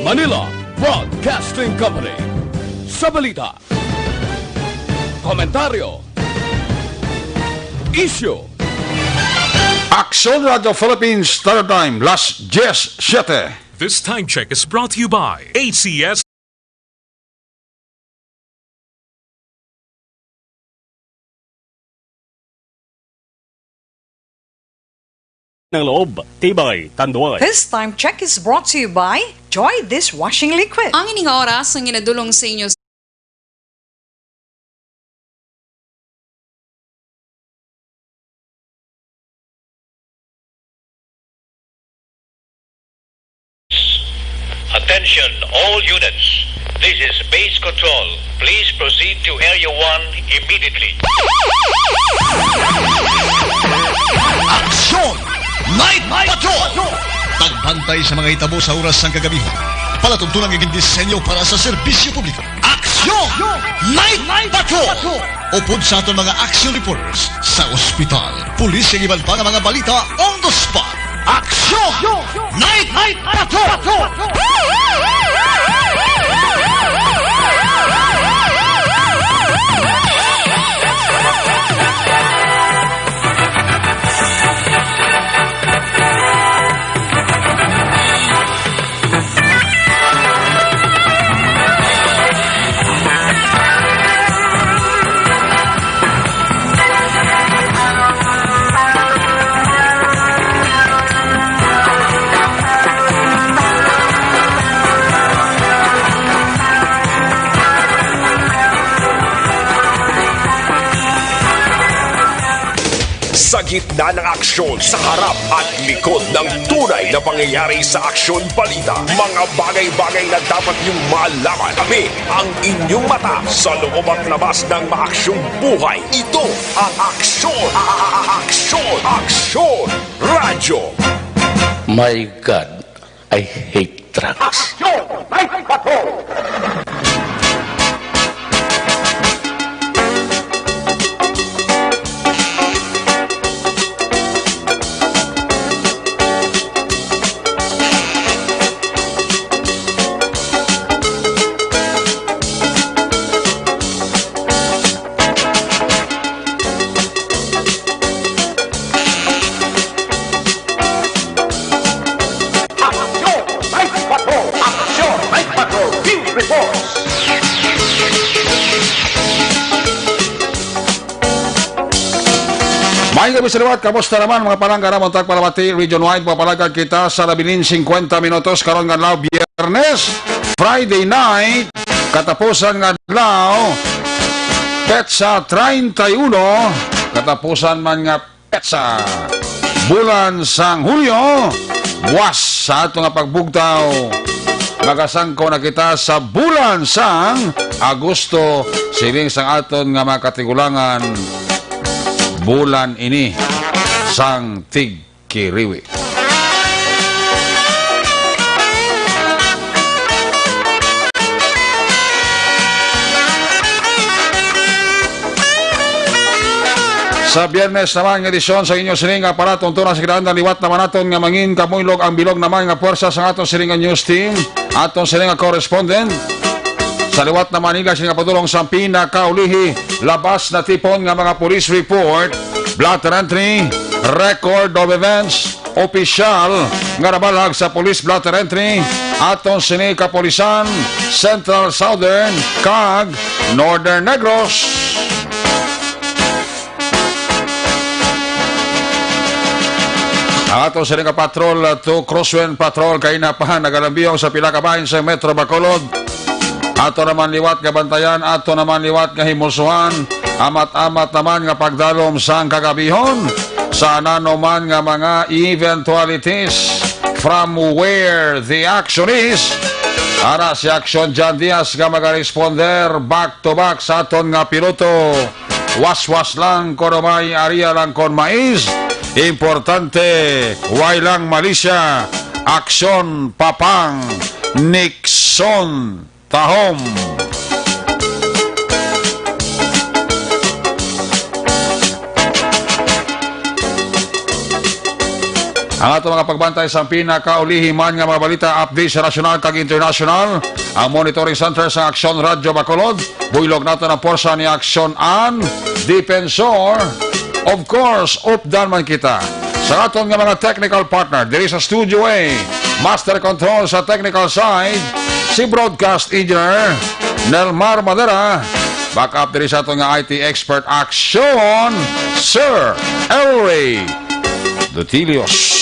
Manila Broadcasting Company. Sa balita, komentaryo, issue. Aksyon Radio Philippines Standard Time, las 10:07. This time check is brought to you by ACS. Ng loob, tibay, tanduay. This time check is brought to you by Joy Dishwashing Liquid. Ang ining oras ang ginadulong sa inyo Attention all units. This is base control. Please proceed to Area 1 immediately. Aksyon! Night Patrol! Tagbantay sa mga hitabo sa oras ng kagabihan. Palatuntunang iging disenyo para sa serbisyo publiko. Aksyon! Night Patrol! Upod sa aton mga action reporters sa ospital, pulis ang iban pa ng mga balita on the spot. Aksyon! Night Patrol! Sa gitna ng aksyon, sa harap at likod ng tunay na pangyayari sa aksyon balita, mga bagay-bagay na dapat niyong malaman. Kami ang inyong mata sa loob at labas ng maaksyong buhay. Ito ang Aksyon! Aksyon! Radyo! My God, I hate trucks. May gabi sa liwat, kamusta naman mga palangga na Montag Palamati, region-wide, papalagad kita sa 50 minutos karon nga adlaw Biyernes, Friday night, katapusan nga adlaw, petsa 31, katapusan man nga petsa, bulan sang Hulyo, buwas sa ato nga pagbugtaw, magasangko na kita sa bulan sang Agosto, siling sang aton nga mga katigulangan, bulan ini sang tigkiriwi. Sa Biyernes naman nga edisyon sa inyo siling aparaton tunang sa kidaan liwat naman naton nga mangin kamuylog ang bilog naman nga puwersa sa aton siling news team, aton siling correspondent. Sa liwat na Manila, siya nga padulong sa pinakaulihi, labas na tipon nga mga police report, blotter entry, record of events, opisyal nga nabalag sa police blotter entry, aton sini kapolisan, Central Southern, kag Northern Negros. Aton sini ka patrol to Crosswind Patrol kay napahan nagalambiyong sa pila ka bahin sa Metro Bacolod. Ato naman liwat nga bantayan, ato naman liwat nga himusuhan, amat-amat naman nga pagdalom sang kagabihon, sa anano man nga mga eventualities from where the action is. Ara si Action Jan Diaz nga mag-responder back to back sa aton nga piloto. Was-was lang kono may area lang kon mais. Importante, way lang malisya. Aksyon papang Nixon tahom. Ang ato mga pagbantay sa pinakaulihiman nga mga balita update sa nasyonal kag international. Ang monitoring center sa Aksyon Radyo Bacolod. Buylog nato ng porsa ni Aksyon An Defensor. Of course, updan man kita. Sa aton nga mga technical partner, diri sa Studio A, Master Control sa technical side, si Broadcast Engineer Nelmar Madera. Backup diri sa aton nga IT expert Aksyon, Sir Elray Dutilios.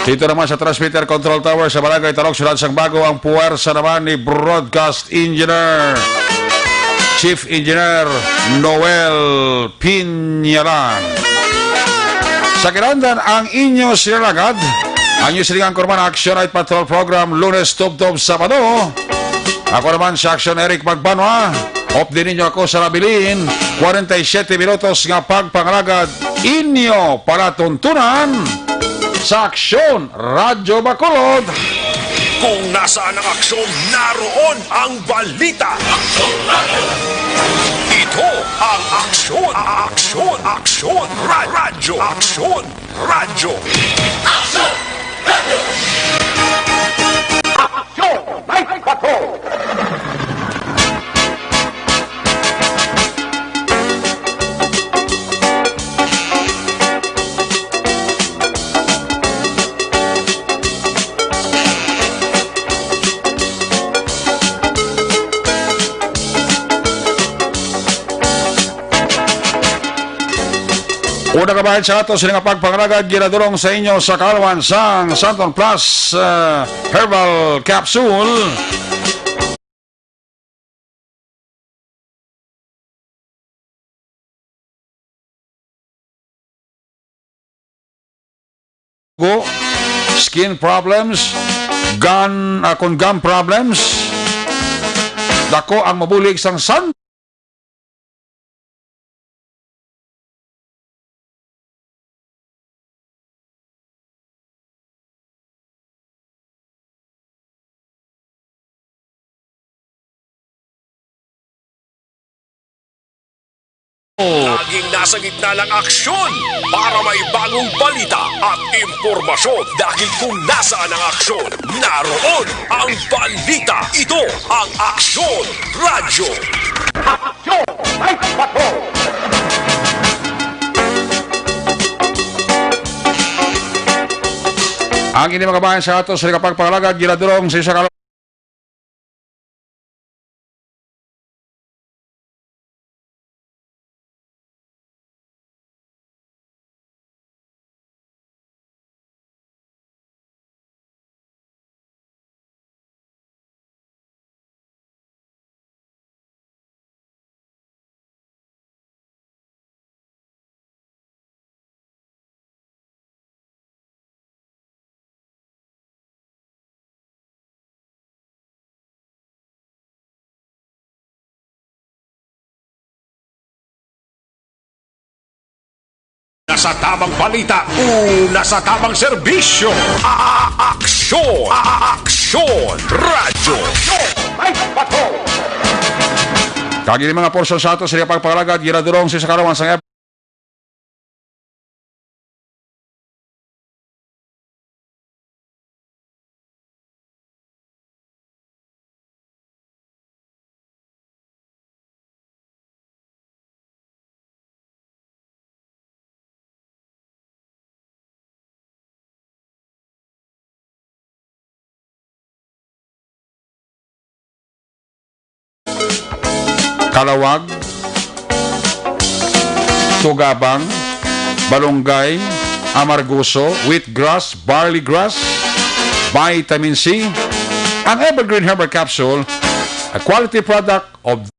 Dito naman sa Transmitter Control Tower sa Barangay Tarok, Syudad Sangbago, ang puwersa naman ni Broadcast Engineer, Chief Engineer Noel Pinyalan. Sa kinandan, ang inyo sinalagad, ang inyo silingang kurman Action Night Patrol Program, Lunes, Tub-Tub, Sabado. Ako naman sa Action Eric Magbanwa. Off din ninyo ako sa Labilin. 47 minutos nga pagpangalagad inyo para tuntunan sa Aksyon Radyo Bacolod. Kung nasaan ang aksyon, naroon ang balita. Ito ang Aksyon, Aksyon, Aksyon Radyo, Aksyon Radyo. Aksyon Radyo. Aksyon Night Patrol. Una kabahin sa ato sila nga pagpangalagad ginadurong sa inyo sa Kalwan sang Santon Plus Herbal Capsule. Skin problems, kung gum problems, dako ang mabulig sang san. Laging nasa gitna ng aksyon para may bagong balita at impormasyon. Dahil kung nasaan ang aksyon, naroon ang balita. Ito ang Aksyon Radyo. Aksyon Night Patrol. Ang ini mga bayan sa ato sa pagpangalagad ginadurong sa isa Sa tamang balita, sa tamang serbisyo. Aksyon! Aksyon! Radyo! Night Patrol! kagini mga porsyon sa ato sa pagpangalagad ginadurong sa isa karawan sang Kalawag, Tugabang, Balonggay, Amargoso, Wheatgrass, Barley Grass, Vitamin C, ang Evergreen Herbal Capsule, a quality product of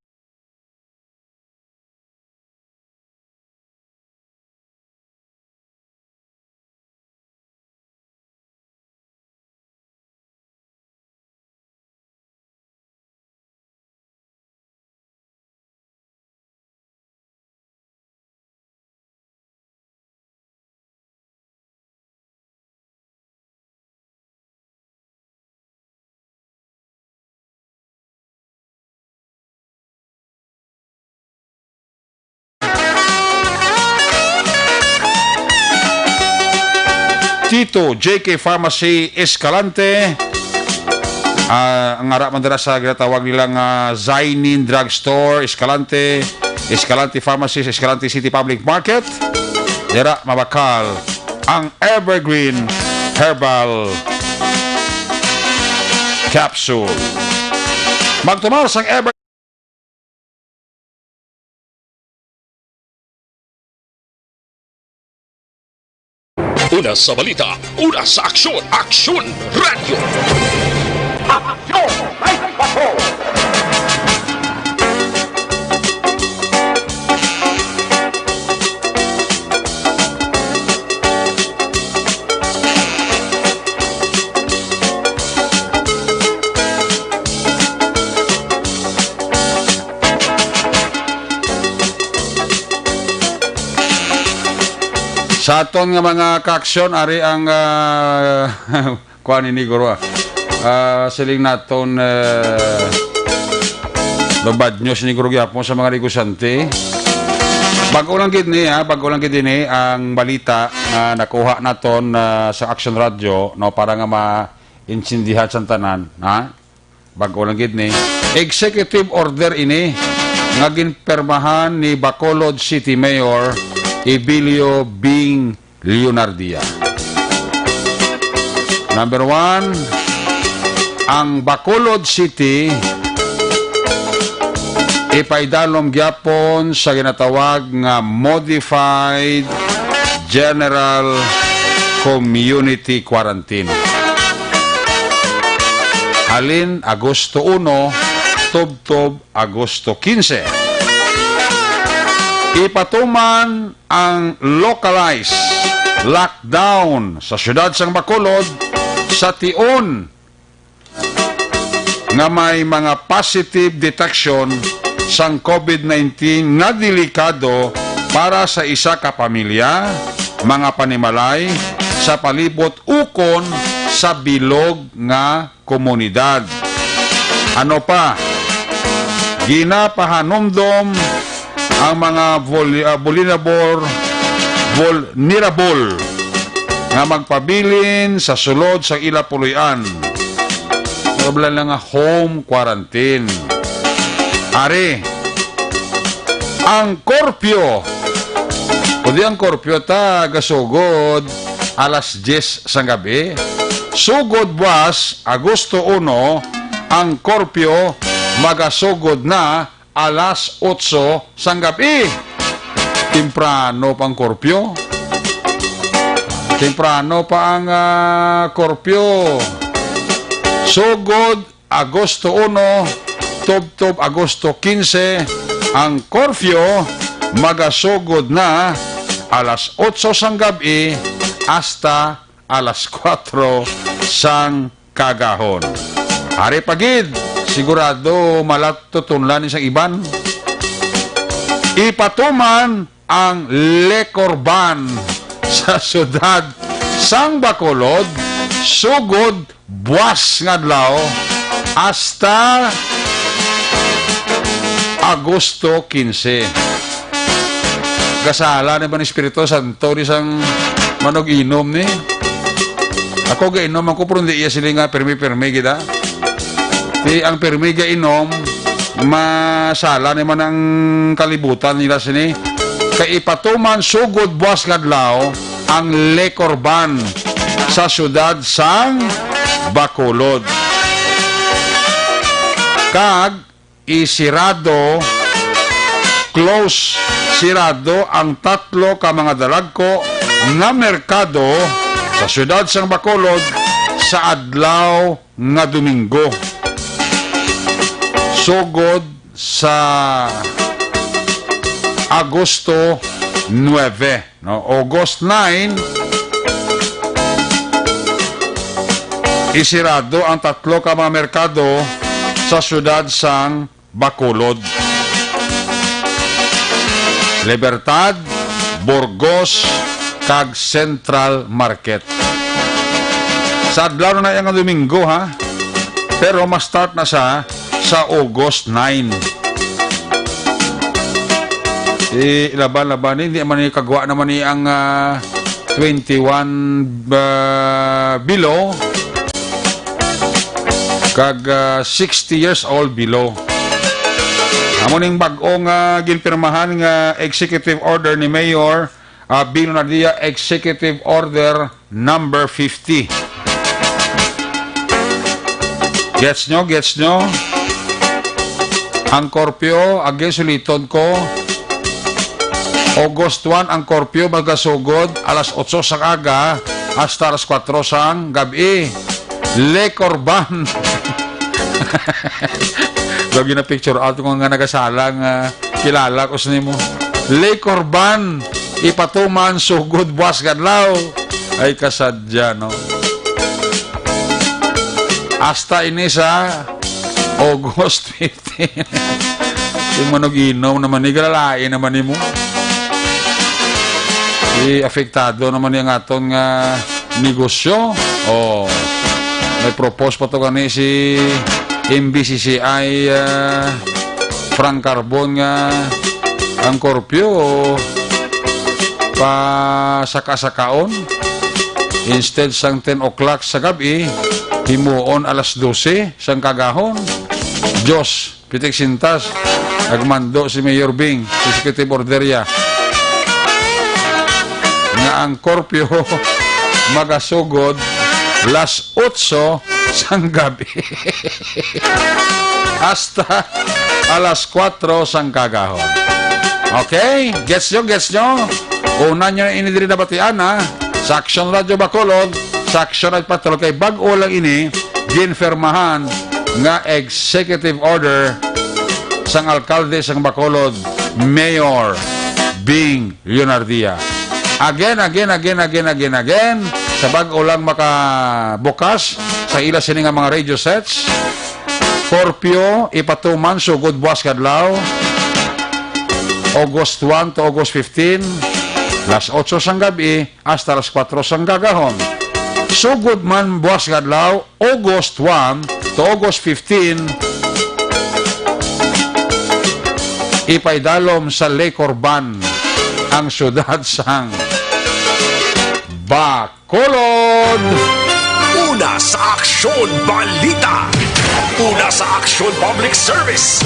Tito JK Pharmacy Escalante. Ang harap man dira sa ginatawag nilang Zainin Drugstore Escalante, Escalante Pharmacy, Escalante City Public Market. Dira mabakal ang Evergreen Herbal Capsule. Magtumalas ang Evergreen Una sa balita, una sa aksyon, Aksyon Radio! sa aton nga mga kaaksyon, ari ang kuan ini guro. Siling naton no bad news ni guro gyapon sa mga negosante. Bago lang gid ni ni ang balita nga nakuha naton sa Action Radio no para nga ma-insindihan sa tanan, ha? Bago lang gid ni executive order ini nga ginpermahan ni Bacolod City Mayor Ebilio Bing Leonardia. Number 1, ang Bacolod City ipaidalom gyapon sa ginatawag nga Modified General Community Quarantine. Halin Agosto 1, tubtob Agosto 15. Ipatuman ang localized lockdown sa siyudad sang Bacolod sa tion nga may mga positive detection sang COVID-19 na delikado para sa isa ka pamilya, mga panimalay sa palibot ukon sa bilog nga komunidad. Ano pa? Ginapahanomdom ang mga vulnerable nga magpabilin sa sulod sa ila puloy-an. Problem lang nga home quarantine. Ari, ang korpyo. Kung ang korpyo ta gasugod alas 10 sa gabi, sugod buwas Agosto 1, ang korpyo magasugod na alas 8 sang gabi. Temprano pang korpyo. Temprano pa ang korpyo. Sugod Agosto 1, tubtob Agosto 15, ang korpyo magasugod na alas 8 sang gabi hasta alas 4 sang kagahon. Hari pagid, sigurado malatutunlan isang iban. Ipatuman ang liquor ban sa syudad sang Bacolod sugod buwas nga adlaw hasta Agosto 15. Gasala na ba ni Espiritu Santo ni sang manog inom ni? Ako gainom ako pero hindi iya sila nga permi-permi kita. Di ang permiga inom, masala naman ang kalibutan nila sini. Kay ipatuman sugod buwas ngadlaw ang liquor ban sa syudad sang Bacolod. Kag isirado, sirado ang 3 ka mga dalagko nga merkado sa syudad sang Bacolod sa adlaw nga Domingo. Sugod sa Agosto 9, no? August 9 isirado ang 3 ka mga merkado sa syudad sang Bacolod. Libertad, Burgos, kag Central Market. Sa adlaw na yang Domingo, ha? Pero ma-start na sa August 9. Laban-laban, hindi man ni kagwa naman ni ang 21 below kag 60 years old below. Amo ning bag-ong ginpirmahan nga executive order ni Mayor Bing Lunardia, Executive Order number 50. Gets nyo? Ang korpyo, again suliton ko, August 1 ang korpyo magasugod alas 8 sang aga hasta alas 4 sang gabi. Le Corban. Lagi na picture out kung nga nagasalang kilala ko sa nimo. Le Corban, ipatuman sugod buwas kadlaw. Ay kasadya, no? Hasta ini sa August 15. Yung manog-inom naman ni galalain naman ni mo. Apektado naman yung atong negosyo. May propose pa to gani si MBCCI Frank Carbon nga ang korpyo pa saka-sakaon instead sang 10 o'clock sa gabi himuon alas 12 sang kagahon. Diyos, pitik sintas agmando si Mayor Bing, executive order ya nga ang korpyo magasugod las 8 sang gabi hasta alas 4 sang kagahon. Okay? Gets nyo? Una nyo ini diri na batian sa Action Radio Bacolod, sa Action Radio Patrol kay bag-o lang ini ginfirmahan nga executive order sang alkalde sang Bacolod, Mayor Bing Lunardia. Again, sa bag-o lang makabukas sa ila sini nga mga radio sets. Korpyo, ipatuman, sugod buwas kadlaw, August 1 to August 15, las 8 sang gabi, hasta las 4 sang gagahon. Sugod man buwas kadlaw, August 1 to August 15, ipaydalom sa Le Corban, ang syudad sang Bacolod. Una sa Aksyon Balita. Una sa Aksyon Public Service.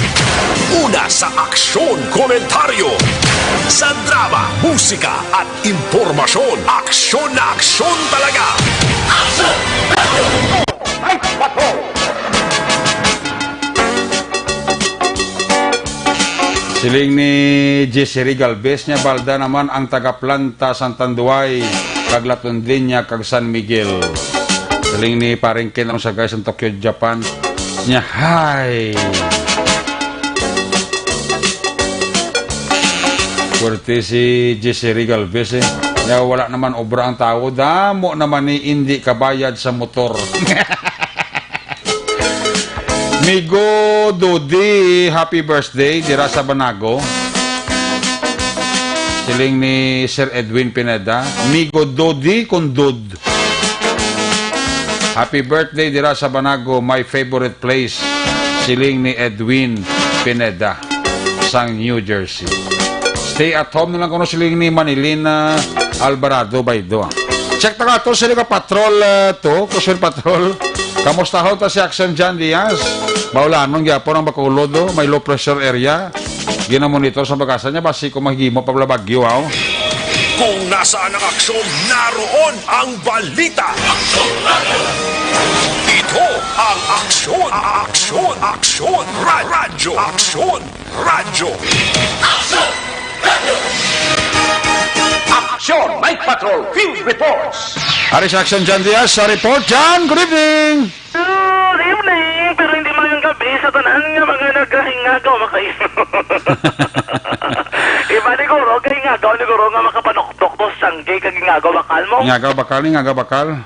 Una sa Aksyon Komentaryo. Sa drama, musika at impormasyon. Aksyon na aksyon talaga. Aksyon! Siling ni Jesseri Galvez niya balda naman ang taga-planta Santanduay kaglaton din niya kag San Miguel. Siling ni paring Ken ang sa guys ng Tokyo, Japan niya, hi! Kurti si Jesseri Galvez niya wala naman obra ang tao, damo naman ni hindi kabayad sa motor. Migo Dodi, happy birthday dira sa Banago. Siling ni Sir Edwin Pineda, Migo Dodi Kundod. Happy birthday dira sa Banago, my favorite place. Siling ni Edwin Pineda, sang New Jersey. Stay at home na lang kuno siling ni Manilina Alvarado Baydo. Check ta ka to sila ka patrol to, Kusyon Patrol. Kamusta ho ta si Action John Diaz? Maulanon gyapon ang Bacolod, may low pressure area. Ginamonitor sa bagasan niya basi kung mahimo pabla bagyo aw. Kung nasaan ang aksyon, naroon ang balita. Aksyon Radio! Ito ang aksyon, aksyon, radyo, aksyon, radyo. Aksyon Radio! Aksyon, Night Patrol, Field Reports. Ari sa Action John Diaz sa report. John, good evening! Good evening! Pero hindi man yung gabi sa tanan nga mga nagahingagaw makaino. Iba ni Guro, kahingagaw ni Guro nga makapanokdok mo sanggay kagingagaw bakal mo. Ngagaw bakal.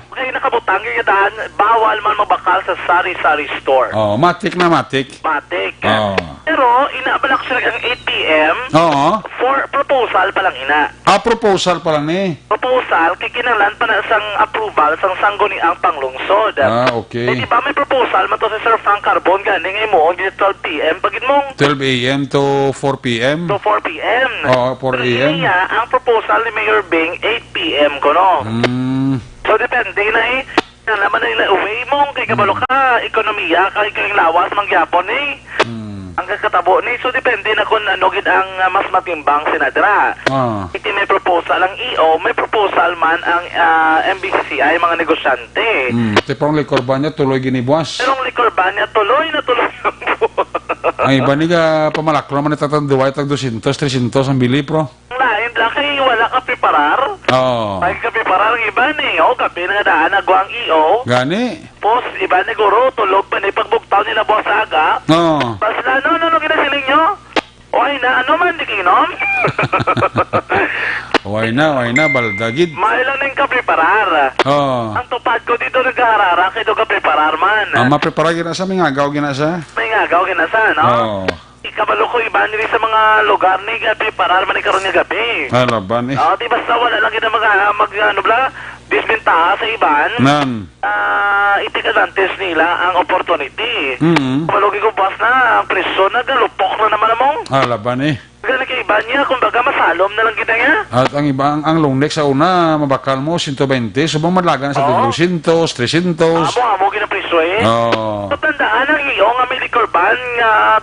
Kaya nakabutang yung daan, bawal man mabakal sa sari-sari store. Oh, matik na matik. Matik. Oh. Pero inaabalak siya ang 8 p.m. Oo. for proposal pa lang ina. Proposal pa lang ni. Proposal, kay kinalan pa na sang approval sang sangguni ang panglungsod. Okay. Eh, di ba may proposal man to si Sir Frank Carbon ganing ay mo, 12 p.m. Pagid mong 12 a.m. to 4 p.m. to 4 p.m. Oo, 4 Pero a.m. niya, ang proposal ni Mayor Bing, 8 p.m. system ko, no? So, depende na naman na nila, uwi mo, kay kabalo ka, ekonomiya, kay lawas, mangyapon ang kakatabo ni. So, depende na kung ano gid ang mas matimbang sinadra. Iti may proposal ang EO, may proposal man ang MBCCI, mga negosyante. Tipong likor ba niya, tuloy ginibuas? Pero ang likor ba niya, tuloy na tuloy ang ang iba niya, pamalakro naman itatanduwa, itag 200, 300 ang bili, pro. Lain lang kay wala ka preparar. Ay ka preparar ang iba ni. O, kapi na daan nagwa ang EO. Gani? Pos, iba ni guro, tulog pa ni pagbuktaw nila buwas aga. Pas na, ano ginasiling nyo? Oy na, ano man, di kinom? Way na, baldagid. Mailan na yung ka-preparar. Ang tupad ko dito nagkaharara, kaya ka preparar man. Maprepara gina sa, may ngagaw gina sa? May ngagaw gina sa, no? Ikabalo ko iba nila sa mga lugar ni gabi, parar man ikaroon nga gabi. Laban eh. Di basta wala lang kita disbentaha sa iban. Itik advantage nila ang opportunity. Kabalugi ko boss na, ang preso na, galupok na naman among. Laban eh. Gano'n kay iba niya, kumbaga masalom na lang kita niya. At ang iba, ang long neck sa una, mabakal mo, 120, subang madlaga na sa 200, 300. Amo ginapreso eh. So, tandaan ang iyong nga may liquor ban nga,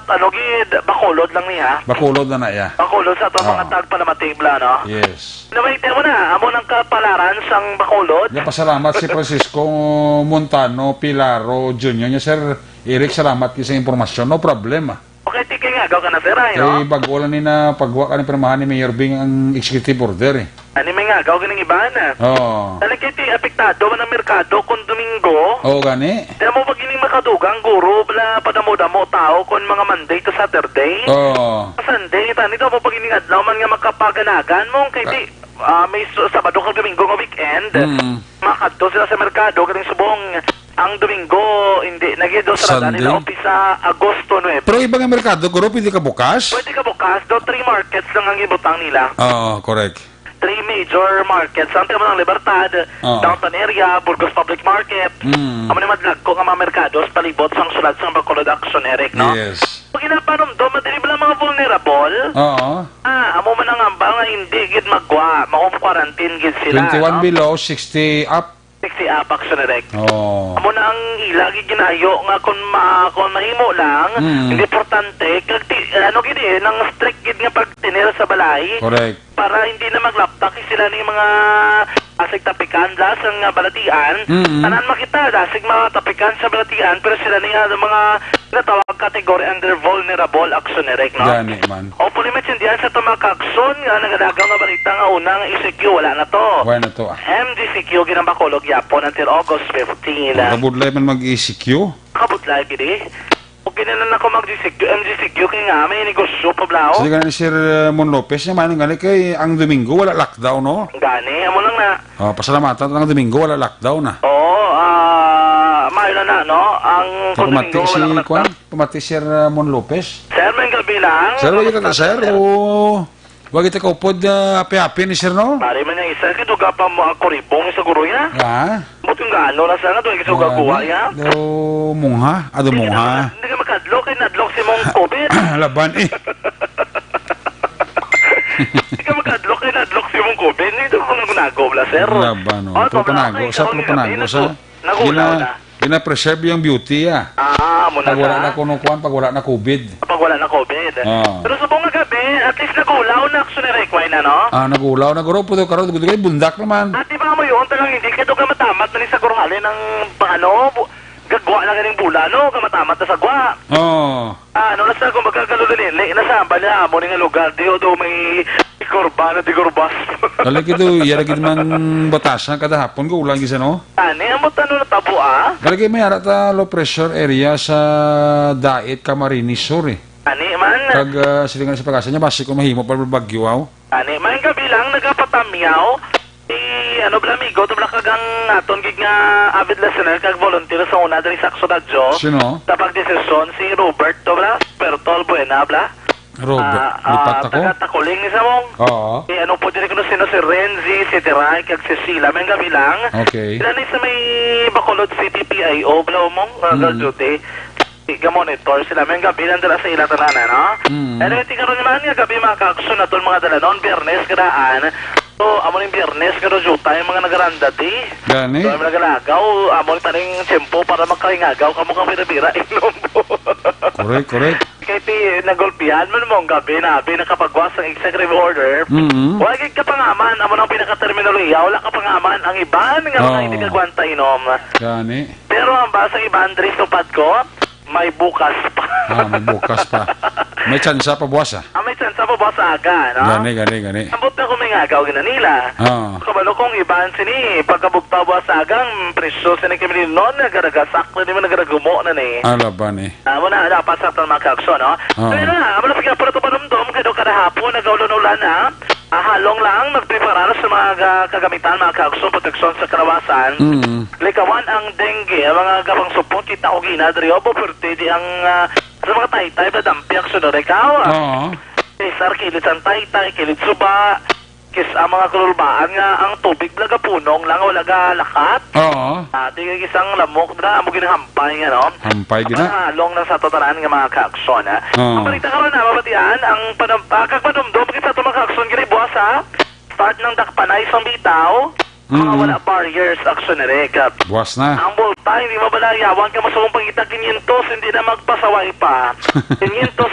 bakulod lang niya. Bakulod na ya. Bakulod sa ito mga tag pa na matibla, no? Yes. Nawaitin mo na, amo ng kapalaran sang bakulod. Pasalamat si Francisco Montano Pilaro Jr. Sir Eric, salamat sa impormasyon. No problema. Okay, tika nga, gaw ka na sir, no? Bago lang ni na pagwa ka ni permahan ni Mayor Bing ang executive order eh. Ano nga, gaw ka ng iba na. Talagang iti apektado man ang merkado kung Domingo. Gani. Dala mo pag ining makadugang guro, bala padamo-damo tao kung mga Monday to Saturday. Sunday, tanito mo pag ining adlaw man nga makapaganagan mo, kaya may Sabado kang Domingo nga weekend. Makadto sila sa merkado, kating subong ang Domingo, hindi. Nagido sa rada nila umpisa Agosto 9. Pero ibang merkado, guro, pwede ka bukas? Pwede ka bukas. Do 3 markets lang ang ibutang nila. Correct. 3 major markets. Ang tema ng Libertad, Downtown Area, Burgos Public Market. Amo ni madlag ko nga mga merkados, palibot sang sulad sang Bacolod Action, Eric, no? Yes. Pag inapanomdo, madali ba lang mga vulnerable? Amo man ang amba nga hindi gid magwa, ma-home quarantine gid sila. 21 below, 60 up. 60 up, Action, Eric. Amo na ang ilagi ginayo nga kung mahimo lang, hindi importante, ano gid nang strict gid nga pagtinira sa balay. Correct. Para hindi na maglaptak sila ni mga asig tapikan dasang balatian. Tanan makita dasig mga tapikan sa balatian, pero sila niya mga natawag kategory under vulnerable action, Eric, no? Gani man. O pulimet sindihan sa tumakakson nga nagadagang nga balita nga unang ECQ, wala na to. Wala na to MDCQ ginambakolog yapon until August 15. Kabudlay man mag-ECQ? Kabudlay gini. O ginanan ako MDCQ kaya nga may negosyo pablao. Sige nga ni Sir Mon Lopez niya, manong gani kay ang Domingo wala lockdown, no? Gani, amo lang na. Pasalamatan ang Domingo wala lockdown na. Mayo na, no? Ang Domingo wala lockdown. Pumati Sir Mon Lopez. Sir, may gabi lang. Sir, wag kita sir. Wag kita kaupod api-api ni Sir, no? Pari man yung isa, kituga pa mo ako ribong sa guro ya. Buti yung gaano na sana, doon kituga kuha ya. Mungha? Mungha? Hindi ka makadlok, kaya nadlok si mong COVID. Laban eh. Hindi ka makadlok, kaya nadlok si mong COVID. Hindi ko nagunago, sir. Laban, no? Panago sa. Nagulaw na. Gina-preserve yung beauty, muna pag wala na kunukuan, pag wala na COVID. Pag wala na COVID. Pero sa buong gabi, at least nagulaw na action na require na, no? Nagulaw na guro, puto karoon, kay bundak naman. At di ba mo yun, talagang hindi ka doon matamat na ni sa gurhalin ng, gagwa na ganing bula, no? Kamatamat na sa gwa. Nasa kung magkakalulunili, nasamba niya, mo nga lugar, di may korban na di korbas. Kalik ito, yaragid man batasan kada hapon, ko ulang gisa, no? Amo tanong na tabo, Kalik may harat low pressure area sa Daet, Camarines Sur, eh. Man? Kag silingan sa pag-asa niya, basi ko mahimo pa bagyo, May kabilang nagkapatamyaw, Blamigo, tabla kagang aton gig nga avid listener kag volunteer sa una diri sa Aksodadjo. Sino? Sa pagdesisyon si Robert Tobla, Pertol Buena, bla. Robert, lipat ako? Taga-takuling ni Samong. Ano po diri kuno sino si Renzi, si Teray, kag si Sila, may gabilang. Okay. Sila ni sa may Bacolod City PIO, bla mong, duty. Monitor sila, may gabilang dala sa ila tanana, no? Ano yung tingaro naman nga gabi mga kakson na mga dala noon, Biyernes, kadaan, So, amo ng biyernes, karo juta yung mga nagaranda di. Gani? So, amo nagalagaw, amo ng taning tiyempo para makahingagaw, kamo kang bira-bira, inom po. Correct. Kaya ti, nagulpihan mo namang gabi na, nakapagwas ang executive order. Wala ka pangaman, amo ng pinaka-terminolohiya, wala ka pangaman, ang iban nga mga hindi kagwanta inom. Gani? Pero ang basa iban, Dres, tupad ko, may bukas pa. May bukas pa. May tsansa pa buwas May tsansa pa buwas aga, no? Gani. Ambot na kumingagaw gina nila. Kabalo kong iban sini, pagkabugta buwas agang, presyo sini kami noon, nagaragasak na naman nagaragumo na ni. Alaban eh. Amo na, dapat sa mga kakso, no? Kaya na, amo na pagkapala ito panumdom, kaya kada hapon, nagaulan-ulan na, halong lang, magprepara sa mga kagamitan, mga kakso, proteksyon sa kalawasan. Likawan ang dengue, ang mga gabang supon, kita ko ginadrio, puperte di ang sa mga taytay, badampiak sa narekaw. Sar, kilit ang taytay, kilit suba, kis ang mga kululbaan nga, ang tubig laga punong lang, wala ga lakat. Di ka isang lamok na, amo ginahampay nga, no? Hampay gina? Halong na sa totalan nga mga kakson, ha? Ang balita ka rin na, mabatian, ang kagpanumdom, kita ito mga kakson, ginibuas, ha? Start ng dakpanay sa bitaw, mga wala barriers, action na rin, buwas na. ang multa, hindi mo balayawan ka masulong pangita 500, hindi na magpasaway pa. 500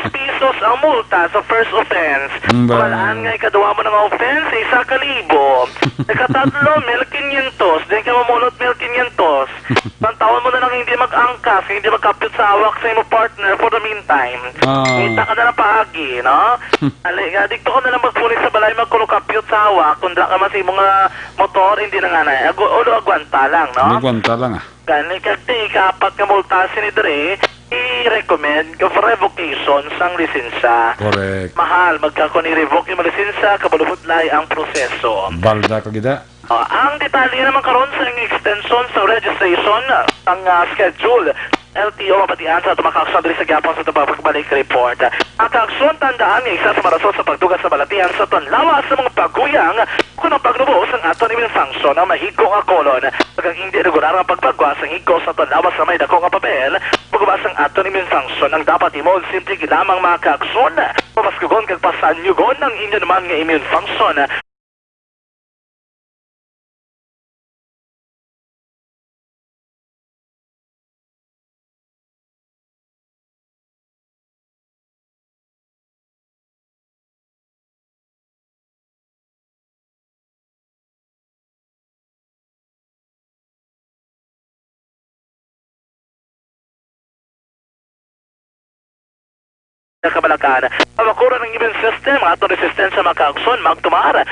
pesos ang multa sa first offense. Walaan nga ikaduwa mo ng offense, 1,000. Ikatatlo, 1,500. Then ka mamulot 1,500. Pantawan mo na lang hindi mag-angkas, hindi magkapit sa awak sa imo partner for the meantime. Kita ka na lang paagi, no? Aliga, dito ko na lang magpulit sa balay magkulukapyot sa awak, kung ka mas mga motor, hindi na nga na. Ulo agwanta lang, no? Agwanta lang Kani kati kapag kamultasin ni Dre, i-recommend ka for revocation sang lisensya. Correct. Mahal, magkakon i-revoke yung lisensya, kabulubudlay ang proseso. Balda ka gida. Ang detalye naman karon sa extension sa registration, ang schedule, LTO mapatian sa tumakakson diri sa Gapon sa pagbalik report. Ang kakson tandaan nga isa sa marason sa pagdugas sa balatian sa tonlawa sa mga pagkuyang kung ang pagnubos ang ato ni function ang mahigong kolon. Pagkang hindi regular ang pagpagwas ang higos sa tonlawa sa may dako nga papel, pagkabas ang ato ni function ang dapat imod simple lamang mga kakson. Pamaskugon kag pasanyugon ang inyo naman nga immune function. Kabalakan. Pagkura ng immune system, ato resistensya makakson, magtumara.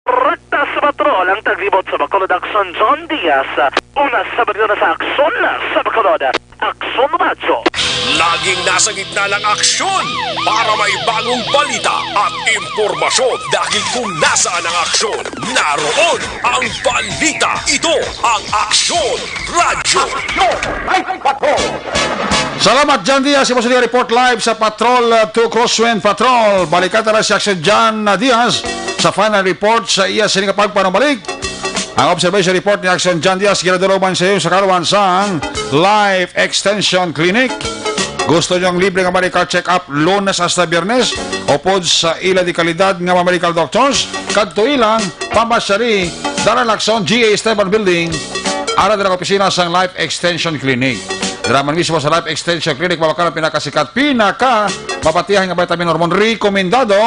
Rekta sa patrol ang taglibot sa Bacolod Akson John Diaz. Una sa baryo na sa Akson sa Bacolod. Akson Radyo. Laging nasa gitna ng aksyon para may bagong balita at impormasyon dahil kung nasaan ang aksyon, naroon ang balita. Ito ang Aksyon Radyo. Salamat John Diaz. Imo sa report live sa Patrol to Crosswind Patrol. Balikan tala si Aksyon John Diaz sa final report sa iya sining pagpanambalik. Ang observation report ni Aksyon John Diaz ginadaloban sa iyo sa karuan sang Life Extension Clinic. Gusto nyo ang libre nga medical check-up Lunes hasta Biyernes o pod sa ila di kalidad nga medical doctors kadto ilang pamasyari Daran Lacson GA Esteban Building ara din ang opisina sang Life Extension Clinic. Diraman mismo sa Life Extension Clinic mabakal ang pinakasikat mapatihan nga vitamin hormone rekomendado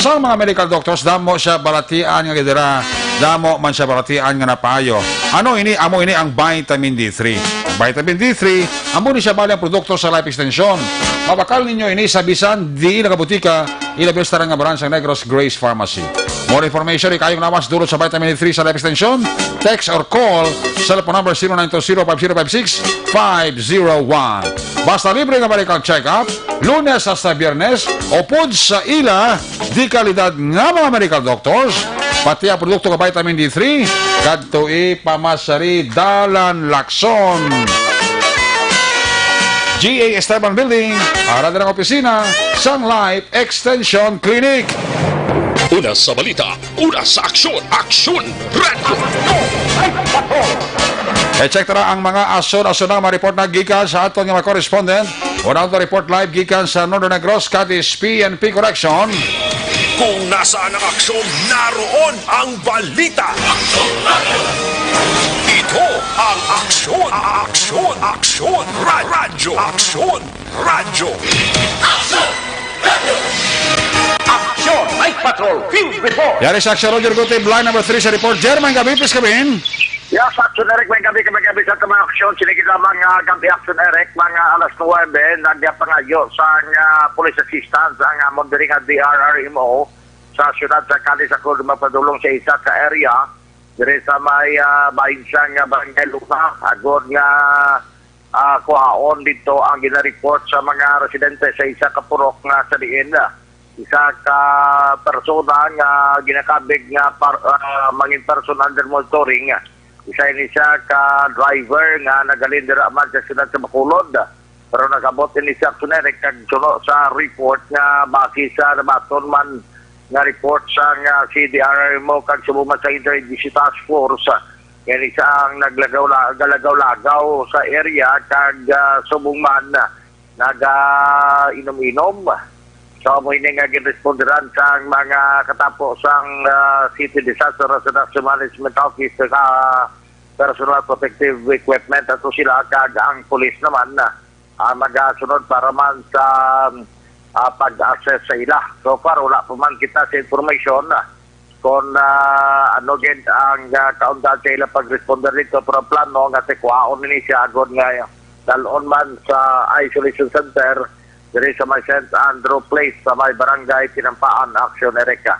sa mga medical doctors. Damo siya balatian nga gidira, damo man siya balatian nga napayo. Amo ini ang vitamin D3. Vitamin D3, amo ni siya bali ang produkto sa Life Extension. Mabakal ninyo ini sa bisan di nagabutika ilabis tarang nga branch ng Negros Grace Pharmacy. More information, ikayong nawas dulot sa vitamin D3 sa Life Extension. Text or call sa telephone number 0920-5056-501. Basta libre nga medical check-up Lunes hasta Biyernes o pod sa ila di kalidad nga mga medical doctors pati ang produkto ng vitamin D3 kadto pamasari Dalan Lacson GA Esteban Building ara din ang opisina sang Life Extension Clinic. Una sa balita, una sa aksyon, Aksyon Radio. I-check tara ang mga asun-asun na ma-report na gikan sa aton nga mga correspondent. Unang to report live gikan sa Northern Negros, Cadiz PNP Correction. Kung nasaan ang aksyon, naroon ang balita. Ito ang Aksyon, Radyo. Aksyon, Radyo. Aksyon, Night Patrol, Field Report. Yari sa aksyon, Roger Gutib, line number 3 sa report. Jerman gabi, please kabin. Yes, Action Eric, may gabi sa mga aksyon. Sinigit lang mga gabi Action Eric, mga alas 9, nagpangayo sa police assistance ang Mondering at DRRMO sa siyudad sa Cadiz ako mapadulong sa isa sa area. Dire sa may bainsang barangay Luna, agod nga kuhaon dito ang ginareport sa mga residente sa isa ka purok nga sa diin. Isa ka persona nga ginakabig nga mangin person under monitoring. Isa ini siya ka driver nga nagalin dira man sa siyudad sa Bacolod. Pero nagabot ini siya sunerek kag suno sa report nga base sa nabaton man nga report sa nga CDRMO kag sumuma sa Interagency Task Force. Yan isa ang naglagaw-lagaw sa area kag subong man naga-inom-inom. So, mo ini nga giresponderan sa mga katapos ang City Disaster Residential Management Office sa personal protective equipment at sila kag ang police naman magasunod para man sa pag-access sa ila. So far, wala pa man kita sa information kung ano gid ang kaundan sa ila pag-responder dito pero plano nga tikwaon ni siya agad nga dalon man sa isolation center diri sa may St. Andrew Place sa may barangay Tinampaan, Aksyon Erika.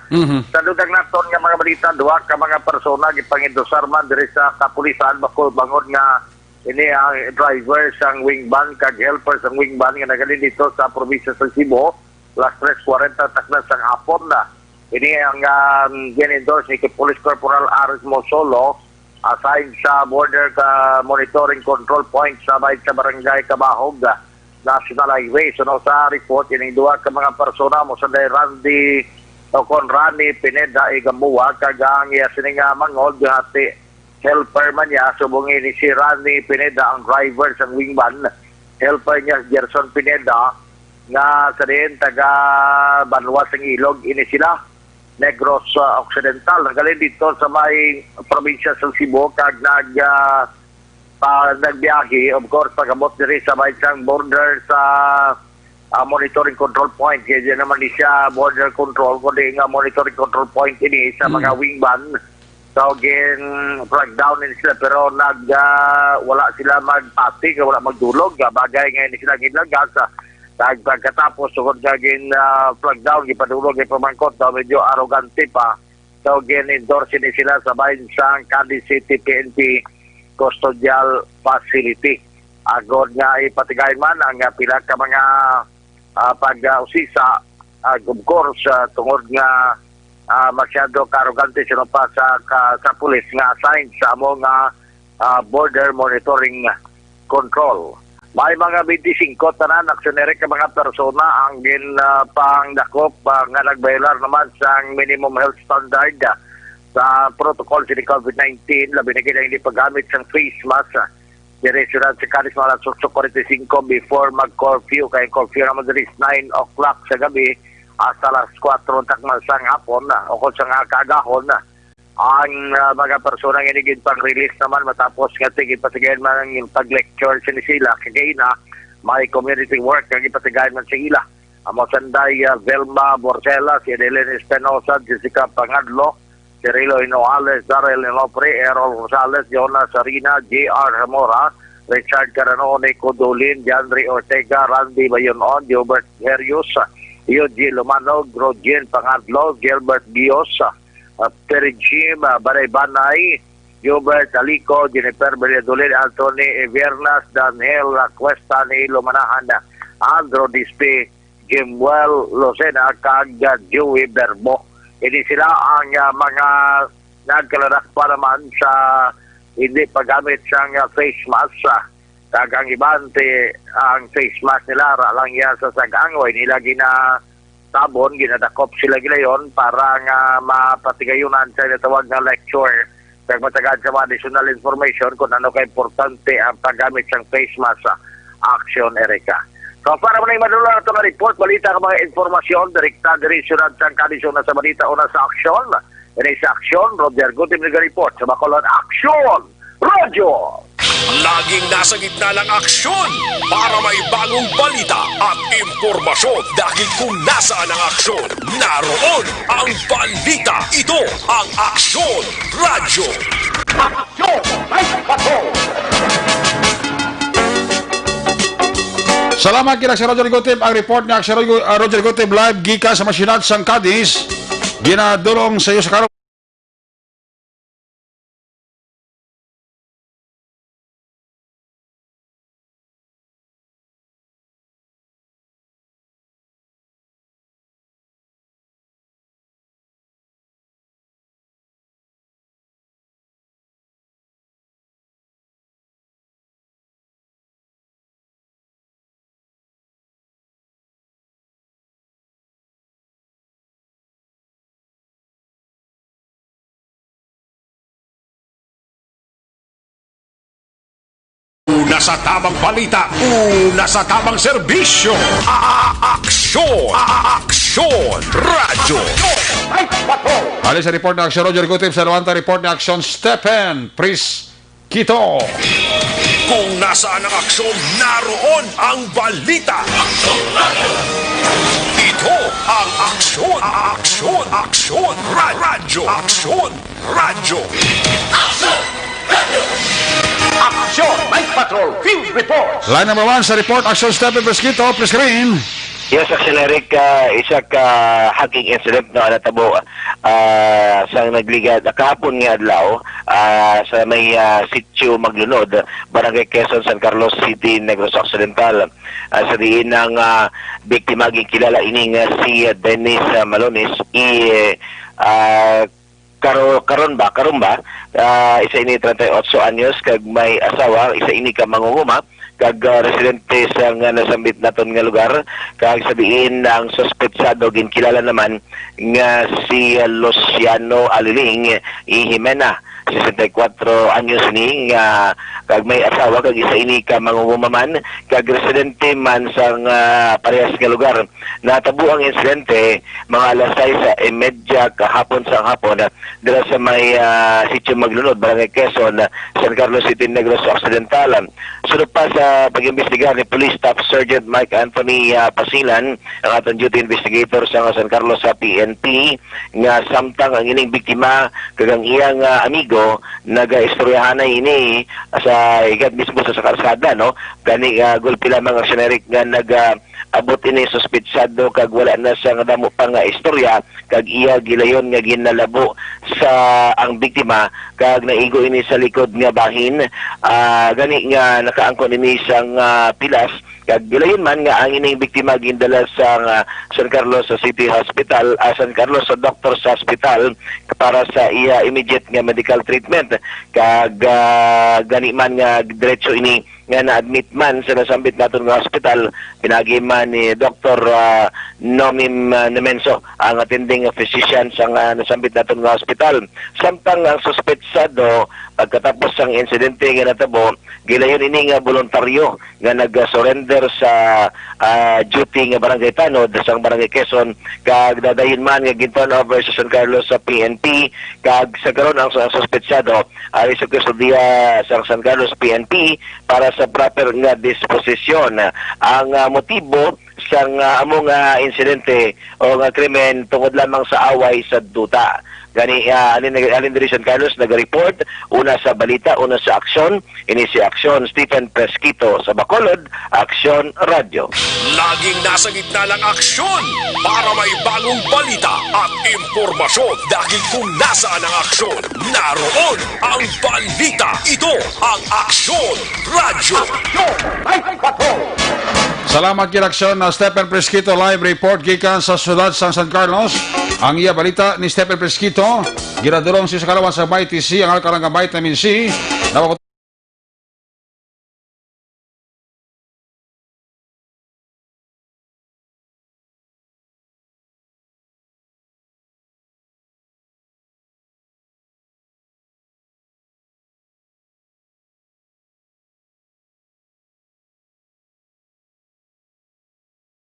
Sa lugar naton nga mga balita, duha ka mga persona gipangindosar man diri sa kapulisan bako bangod nga ini ang driver sang wing van kag helper sang wing van nga nagalin dito sa probinsya sa Cebu. Last 3:40 takna sang hapon na. Ini ang ginendorse ni Police Corporal Aris Mosolo assigned sa border monitoring control point sa may sa barangay Kabahog National Highway. So sa report, yung duwa ka mga persona mo sa Randy o Conrani Pineda Igambuwa kagang sininga mangod hati helper man niya subungin ni si Randy Pineda ang driver sa wingman. Helper niya Gerson Pineda nga sa din taga Banwas ng Ilog ini sila Negros Occidental nagalin dito sa may probinsya sa Cebu kag nagbiyahe, of course, pag-abot diri sa may isang border sa monitoring control point. Kaya naman di siya border control, kundi nga monitoring control point ini sa mga wingman. So, again, flag down din sila, pero wala sila magpati, wala magdulog. Bagay nga hindi sila ginlagas. Pagkatapos, sugod nga flag down, gipadulog, ipamangkot, medyo arrogante pa. So, again, endorse din sila sa bayan sa Cadiz City PNP Custodial Facility. Agod nga ipatigay man ang pila ka mga pag-usisa of course tungod nga masyado karugante sila pa sa pulis nga assigned sa among border monitoring control. May mga 25 tanan aksyonerik ka mga persona ang pangdakop nga nagbaylar naman sa minimum health standard sa protocol sa COVID-19, labi na kaya hindi paggamit ng face mask. Diretsunan sa Cadiz mga 8:45 before mag-curfew. Kaya curfew naman dali 9 o'clock sa gabi hasta alas 4 takman sa hapon o kung sa kagahon ang mga persona nga naging pang-release naman matapos nga ipatigayan man ang pag-lecture sa sila. Kaya na may community work nga ipatigayan man sa ila. Amo sanday Velma Borcela, si Adeline Espinosa, Jessica Pangadlo, Cirilo Inoales, Darrell Inopre, Errol Rosales, Jonas Sarina, J.R. Hamora, Richard Caranone, Codolin, Janry Ortega, Randy Bayonon, Gilbert Herius, Eugene Lumanog, Rogen Pangadlo, Gilbert Bios, Terry Jim, Baray Banay, Gilbert Alico, Jennifer Belladolin, Anthony Evernas, Daniel Cuesta, Nilo Manahan, Andrew Dispe, Jimwell Lucena, kag Joey Berbo. Hindi sila ang mga nagkalarak pa naman sa hindi paggamit sa face mask. Kagang ibante ang face mask nila lang yan sa sagangway nila tabon, ginadakop sila gilayon para nga mapatigayunan sa natawag na lecture. Kaya matagad sa mga additional information kung ano ka-importante ang paggamit ng face mask action, Erika. So para mo na yung madula na ito na report, balita ka mga informasyon, direkta, direksyonan sa kandisyon na sa balita una sa aksyon. Yan ay sa aksyon, Roger Gutim nag-report sa Bacolod Aksyon Radio. Laging nasa gitna ng aksyon para may bagong balita at impormasyon dahil kung nasaan ang aksyon, naroon ang balita. Ito ang Aksyon Radio. Aksyon! Night Patrol! Salamat kina si Roger Gotib. Ang report ni Roger Gotib live gikan sa Masinat sang Cadiz. Ginadulong sa iyo sa karon. Una sa tamang balita, una sa tamang serbisyo. Aksyon! Aksyon! Radyo! Ali sa report ng Aksyon Roger Gotib sa Lawanta report ng Aksyon Stephen Prisquito. Kung nasaan ang aksyon, naroon ang balita. Ito ang Aksyon! Aksyon! Aksyon! Radyo! Aksyon! Radyo! Aksyon! Night Patrol Field Report! Line number 1 sa report Aksyon Stephen Prisquito. Please screen. Yes, Aksyon Eric, isa ka hacking incident na natabo sa nagligad kahapon nga adlaw sa may sitio Maglunod, Barangay Quezon, San Carlos City, Negros Occidental. Sa diin ng biktima kilala ining si Dennis Malones karon ba isa ini 38 anyos kag may asawa, isa ini ka mangunguma kag residente sa nga nasambit naton nga lugar kag sabihin ang suspetsado ginkilala naman nga si Luciano Aliling Jimena, 64 anyos ni nga kag may asawa kag isa ini ka mangungumaman kag residente man sa parehas nga lugar. Natabo ang insidente mga alas 6:30 kahapon sa hapon dira sa may sitio Maglunod, Barangay Quezon, San Carlos City, Negros Occidental. Sunod pa sa pag-imbestigar ni Police Staff Sergeant Mike Anthony Pasilan, ang atong duty investigator sa San Carlos sa PNP, nga samtang ang ining biktima kag ang iyang amigo naga-istoryahanay ini sa ikat mismo sa karsada, no? Gani gulpi lamang ang generic nga abot ini suspetsado kag wala na sa damo pa nga istorya kag iya gilayon nga ginalabo sa ang biktima kag naigo ini sa likod nga bahin. Gani nga nakaangkon ini sang pilas kag gilayon man nga ang ining biktima gindala sa San Carlos City Hospital, San Carlos Doctors Hospital para sa iya immediate nga medical treatment kag gani man nga diretso ini nga na-admit man sa nasambit naton nga hospital, pinagi man ni Dr. Nomim Nemenso, ang attending physician sa nasambit naton nga hospital. Samtang ang suspetsado pagkatapos ang insidente nga natabo, gilayon ini nga voluntaryo nga nag-surrender sa duty nga barangay Tanod sa Barangay Quezon kag dadayon man nga ginturn over sa San Carlos sa PNP kag sa karon ang suspetsado ay sa kustudiya sa San Carlos PNP para sa proper nga disposisyon. Ang motibo sa among insidente o nga krimen tungod lamang sa away sa duta. Gani alin diri San Carlos nag-report una sa balita, una sa aksyon, ini si Aksyon Stephen Prisquito sa Bacolod Aksyon Radio. Laging nasa gitna ng aksyon para may bagong balita at impormasyon dahil kung nasaan ang aksyon, naroon ang balita. Ito ang Aksyon Radio. Salamat kina Aksyon na Stephen Prisquito live report gikan sa siyudad sang San Carlos. Ang iya balita ni Stephen Prisquito ginadulong si sa kalawan sa BITC ang alkarang vitamin C na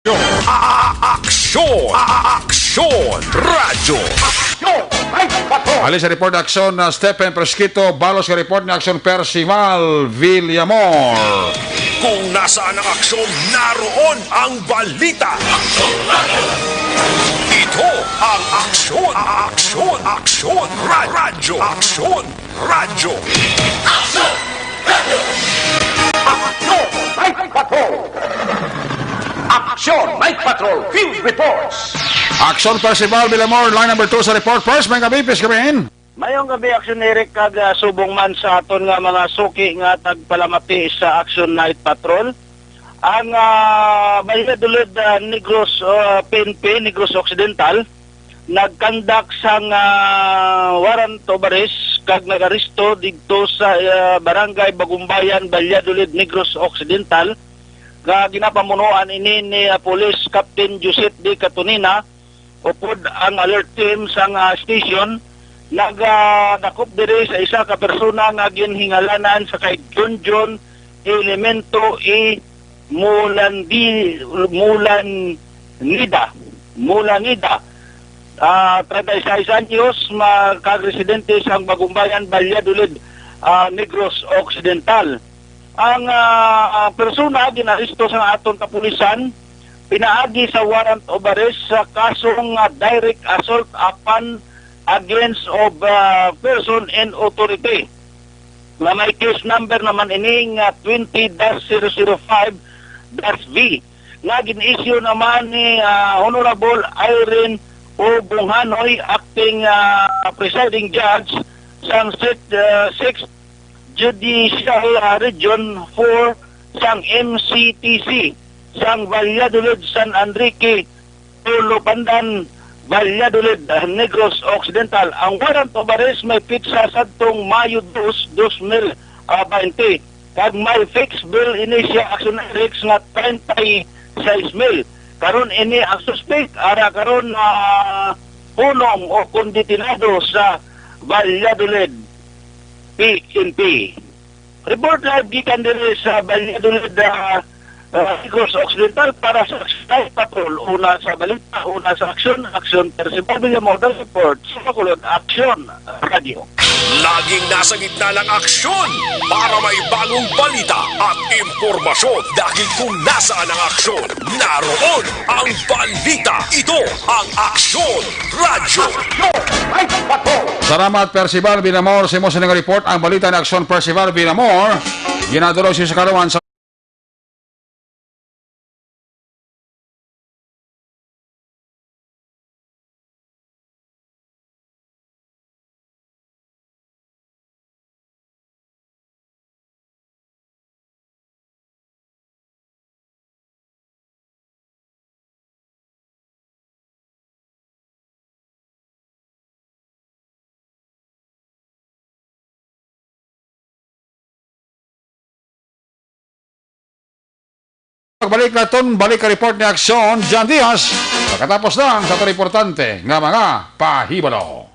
Aksyon! Aksyon! Radyo! Ali sa report na aksyon na Stephen Presquito, balos sa report na aksyon Percival Villamor. Kung nasaan ang aksyon, naroon ang balita. Ito ang aksyon! Aksyon! Aksyon! Radyo! Aksyon! Radyo! Aksyon! Night Patrol! Aksyon! Night Patrol! Field Reports! Aksyon Percival Villamor, line number 2 sa report. First, may gabi, please come in. Mayong gabi, Aksyon Eric, kag subong man sa aton nga mga suki nga tagpalamati sa Action Night Patrol. Ang Valladolid Negros PNP, Negros Occidental, nagkandak sang warrant of arrest kag nag-aristo dito sa Barangay Bagumbayan, Valladolid, Negros Occidental. Ginapamunuan ini ni Police Captain Joseph D. Catonina, upod ang alert team sang station. Nagdakop diri sa isa ka persona nga ginhingalanan sa kay John Elemento Mulanida. 36 anyos, kagresidente sa Bagumbayan, Valladolid, Negros Occidental. Ang persona ginaristo sa aton kapulisan, pinaagi sa warrant of arrest sa kasong direct assault upon against of person and authority. Na may case number naman ining 20-005-V nga gin-issue naman ni Honorable Irene O. Bunghanoy, acting presiding judge sa 6th Judicial Region 4 sang MCTC sang Valladolid, San Enrique, Tulupandan, Valladolid, Negros Occidental. Ang warrant of arrest may pitsa sadtong Mayo 2, 2020. Kag may fixed bill ini siya Action Eric nga 36,000. Karon ini ang suspect ara karon punong o konditinado sa Valladolid PNP. Report live gikan diri sa Valladolid Negros Occidental para sa Night Patrol. Una sa balita, una sa aksyon Percival Villamor report sa Bacolod Aksyon Radio. Laging nasa gitna ng aksyon para may bagong balita at impormasyon. Dahil kung nasaan ang aksyon, naroon ang balita. Ito ang Aksyon Radio. Salamat Percival Villamor sa imo sa nga report. Ang balita ng aksyon Percival Villamor, ginaduro siya sa karawan sa balik naton, balik ka report ni Aksyon John Diaz. Pagkatapos lang sa reportante nga mga pahibalo.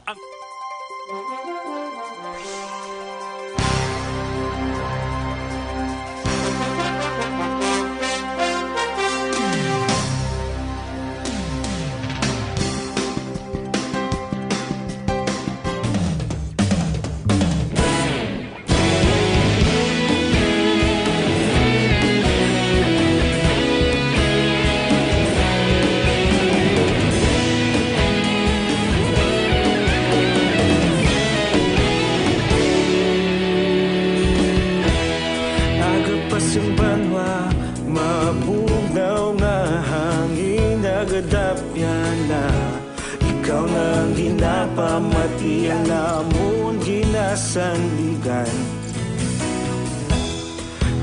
Sandigan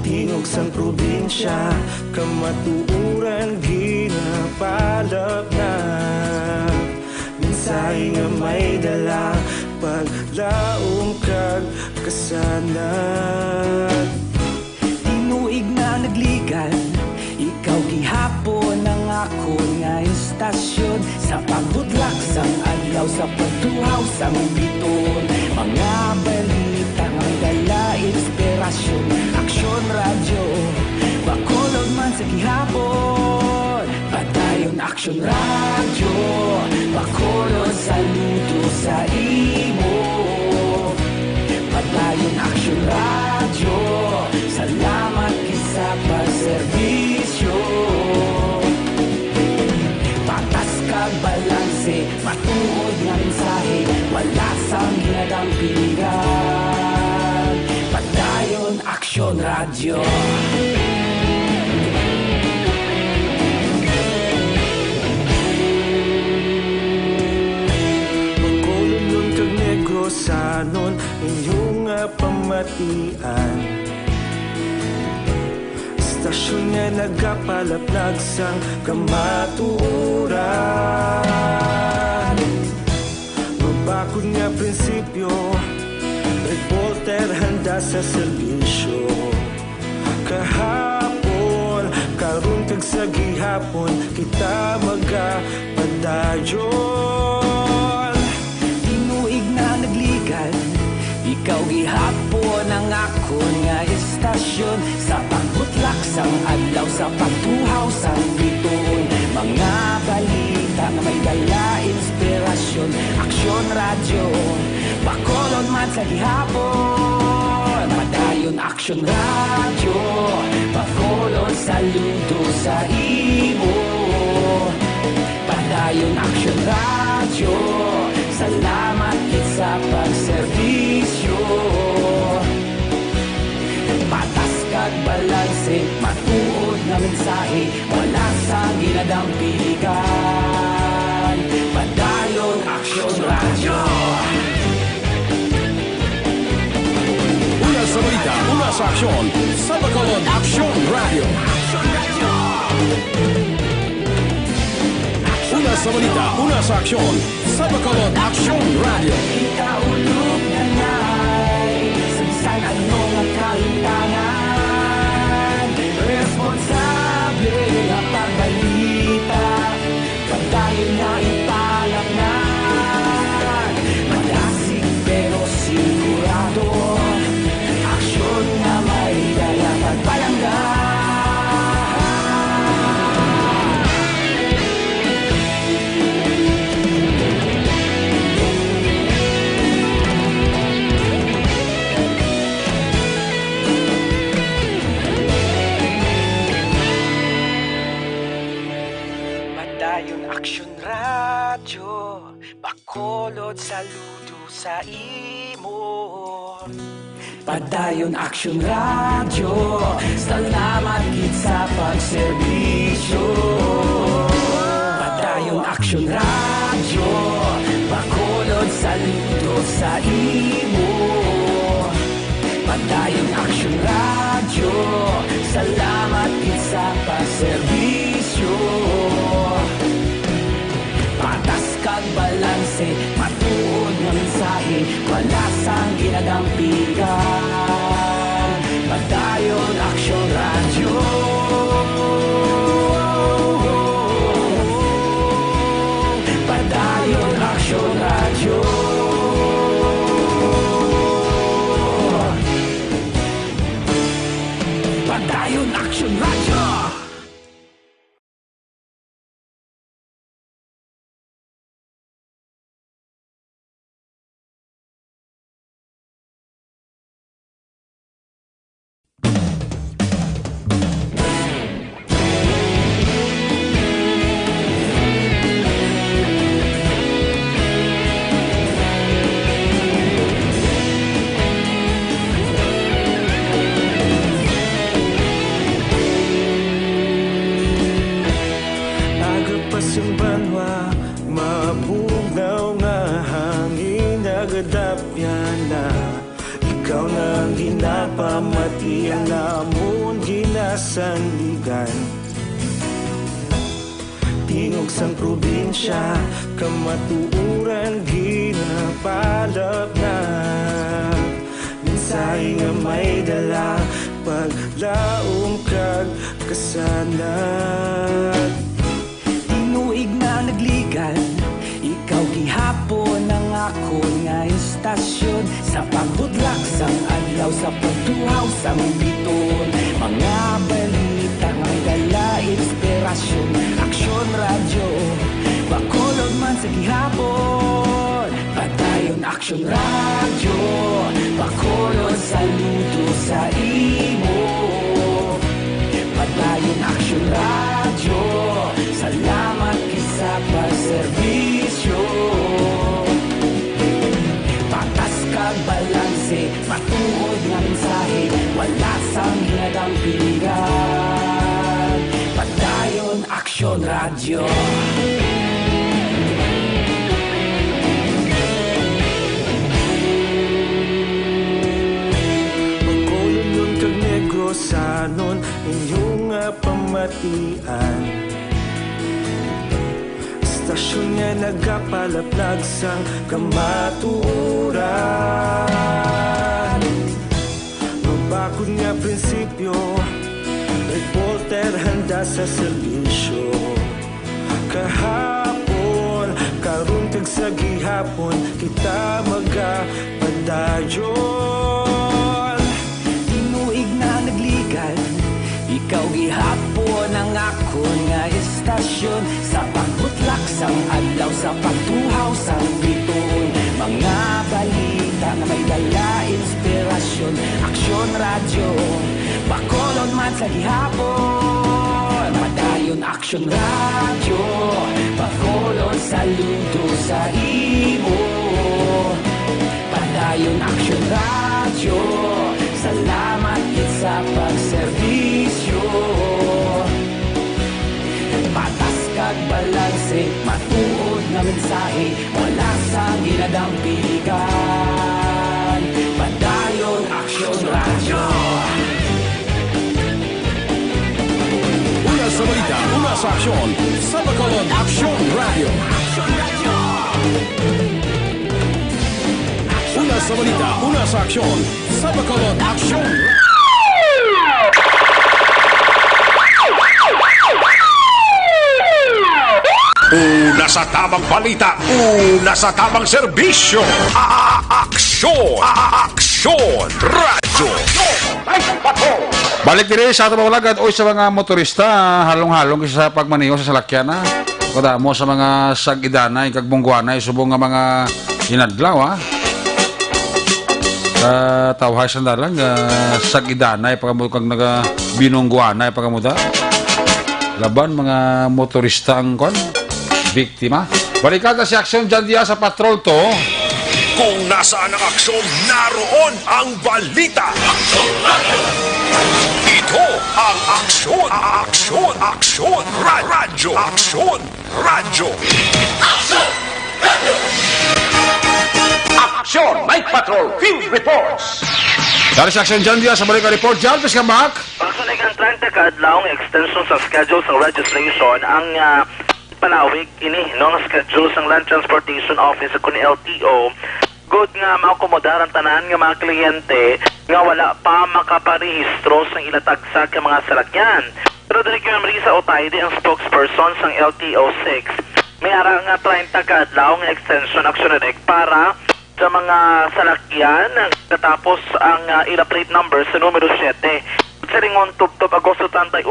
Tingog sang probinsya Kamatuuran ginapalap na Minsay nga may dala Paglaom kag kasanat Tinuig na nagligan Ikaw gihapon ang ako nga istasyon Sa pagbudlak sang adlaw Sa pagtuhaw sang biton Mga balita ang dala inspirasyon Aksyon Radio Bacolod man sa gihapon Action Radio, Bacolod, saludo sa imo. Padayon Action Radio, salamat kisa pagserbisyo. Patas kag balanse, matuod nga mensahe, wala sang ginadampingan. Padayon Action Radio. Sanon inyong pamatian, stasyon nga nagapalaplag sang kamaturan. Mabakod nga prinsipyo, reporter handa sa serbisyo. Kahapon, karun kag sa gihapon, kita magapadayon. Tinuig na nagligan, ikaw gihapon ang akon nga istasyon. Sa pagbutlak sang adlaw, sa pagtuhaw sang bituon, mga balita na may dala inspirasyon. Aksyon Radio, Bacolod man sa gihapon. Padayon Aksyon Radio, Bacolod, saludo sa imo. Padayon Aksyon Radio, salamat kit sa pagserbisyo. Patas kag balanse, matuod nga mensahe, wala sa ginadampilikan. Padayon Aksyon Radio. Una sa balita, una sa aksyon, sa Bacolod Action Radio. Una sa balita, una sa aksyon, sa Bacolod Action Radio. Ikaulog na ngay, sansan ano nga kalintangan. Responsable nga pagbalita, pagdayon na ipalaknan. Malasig pero sigurado, aksyon na may dala pagpalanggan. Padayon Action Radio, Bacolod, saludo sa imo. Padayon Action Radio, salamat kit sa pagserbisyo. Padayon Action Radio, Bacolod, saludo sa imo. Padayon Action Radio, salamat kit sa pagserbisyo. Patas kag balanse, matuod nga mensahe, wala sang ginadampigan. Padayon Action Radio. Padayon Action Radio. Padayon Action Radio. Ikaw na ginapamatian namon ginasandigan. Tingog sang probinsya, kamatuuran ginapalap na. Minsay nga may dala, paglaom kag kasanag. Tinuig na nagligan, ikaw gihapon ang akon nga istasyon. Sa pagbudlak sang adlaw, sa pagtuhaw sang biton, mga balita nga dala inspirasyon, aksyon radyo, Bacolod man sa gihapon. Padayon aksyon radyo, Bacolod saludo sa imo. Padayon aksyon radyo, salamat kisa pagserbisyo. Patas kag balanse, matuod nga mensahe, wala sang hinadang piligan. Padayon aksyon radyo. Bacolod nun kag Negrosanon, inyong nga pamatian. Stasyon nga nagapalaplag sang kamatuuran. Mabakod nga prinsipyo, reporter handa sa serbisyo. Kahapon, karon kag sa gihapon, kita magapadayon. Tinuig na nagligan, ikaw gihapon ang akon nga istasyon. Sa pagbutlak sang adlaw, sa pagtuhaw sang bituon, mga balita nga may dala inspirasyon, aksyon radyo, Bacolod man sa gihapon. Padayon aksyon radyo, Bacolod saludo sa imo. Padayon aksyon radyo, salamat kit sa pagserbisyo. Patas kag balanse, matuod na mensahe, wala sa ginadang piligan. Padayon aksyon radyo. Una sa balita, una sa aksyon, sa Bacolod Aksyon Radio. Una sa balita, una sa aksyon, sa Bacolod Aksyon Radio. Una sa tamang balita, una sa tamang serbisyo. Aksyon! Aksyon! Radyo! Balik diri sa ato mga ulagad o sa mga motorista, halong-halong kasi sa pagmaniho sa salakyan, ha? Kada mo sa mga sagidanay, kagbungguanay, subong nga mga inadlaw, ha? Tawhay sandalang, sagidanay, pagkamukang binungguanay, pagkamuda. Laban mga motorista ang kon, biktima. Balikan na si Aksyon dyan diya sa patrol to. Kung nasaan ang aksyon, naroon ang balita. Ito ang aksyon, aksyon, aksyon, radyo, aksyon, radyo. Aksyon, Night Patrol, Field Reports. Dari si Aksyon dyan diya sa balikan report dyan, pis ka mak. Pagsunod ang 30 kaadlawang extension sa schedule sa registration ang palawig ini no schedule sang Land Transportation Office kun LTO. Good nga maakomodar ang tanan nga mga kliyente nga wala pa makaparehistro sang ilatagsa ka mga salakyan. Pero dili ko Marisa Otayde ang spokesperson sang LTO 6. May ara nga 30 kaadlaw nga extension action para sa mga salakyan katapos ang ila plate number sa numero 7. Sa ringon tubtob Agosto 31